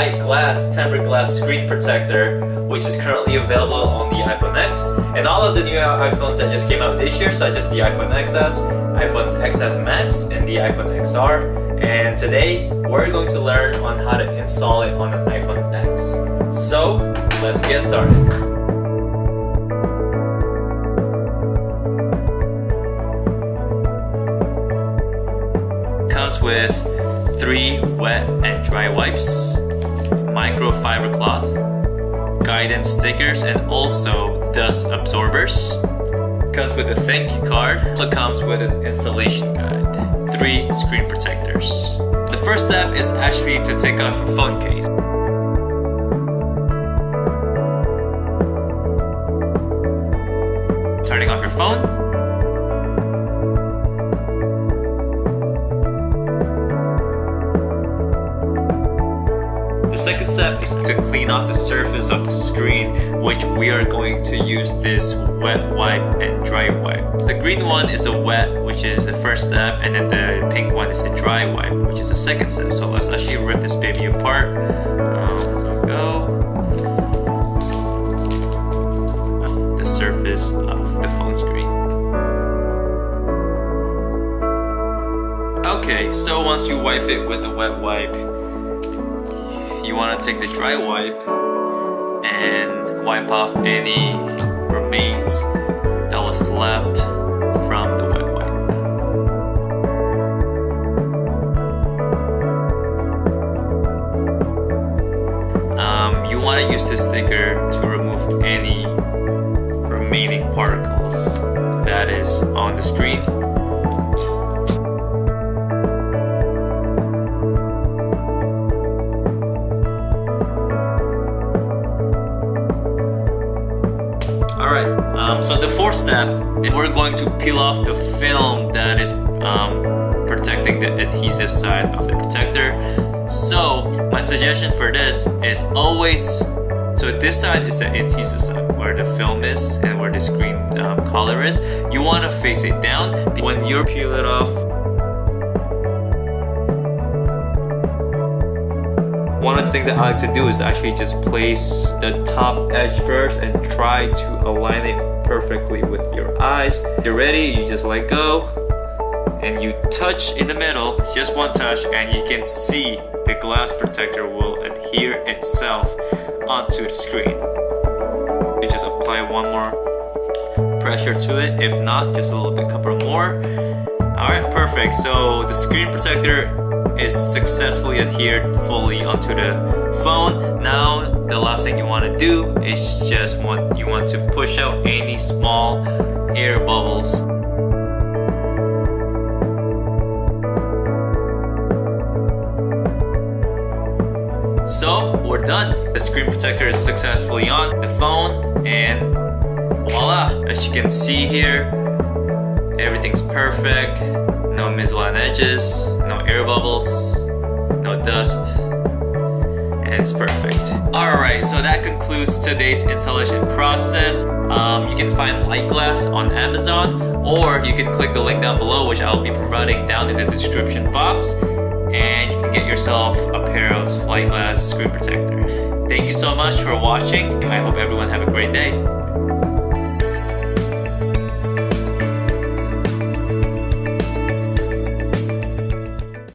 Lyteglass tempered glass screen protector, which is currently available on the iPhone X and all of the new iPhones that just came out this year, such as the iPhone XS, iPhone XS Max, and the iPhone XR. And today we're going to learn on how to install it on an iPhone X. So let's get started. Comes with 3 wet and dry wipes, microfiber cloth, guidance stickers, and also dust absorbers. Comes with a thank you card. Also comes with an installation guide. 3 screen protectors. The first step is actually to take off your phone case. Turning off your phone. The second step is to clean off the surface of the screen, which we are going to use this wet wipe and dry wipe. The green one is a wet, which is the first step, and then the pink one is a dry wipe, which is the second step. So let's actually rip this baby apart. There we go. The surface of the phone screen. Okay, so once you wipe it with the wet wipe, you want to take the dry wipe and wipe off any remains that was left from the wet wipe. You want to use this sticker to remove any remaining particles that is on the screen. Alright, so the fourth step, we're going to peel off the film that is protecting the adhesive side of the protector. So my suggestion for this is always, so this side is the adhesive side, where the film is and where the screen color is. You want to face it down. When you peel it off, one of the things that I like to do is actually just place the top edge first and try to align it perfectly with your eyes. If you're ready, you just let go and you touch in the middle, just one touch, and you can see the glass protector will adhere itself onto the screen. You just apply one more pressure to it. If not, just a little bit couple more. Alright, perfect. So the screen protector is successfully adhered fully onto the phone. Now the last thing you want to do is just you want to push out any small air bubbles. So we're done. The screen protector is successfully on the phone, and voila, as you can see here, everything's perfect. No misaligned edges, no air bubbles, no dust, and it's perfect. Alright, so that concludes today's installation process. You can find Lyteglass on Amazon, or you can click the link down below, which I'll be providing down in the description box, and you can get yourself a pair of Lyteglass screen protector. Thank you so much for watching. I hope everyone have a great day.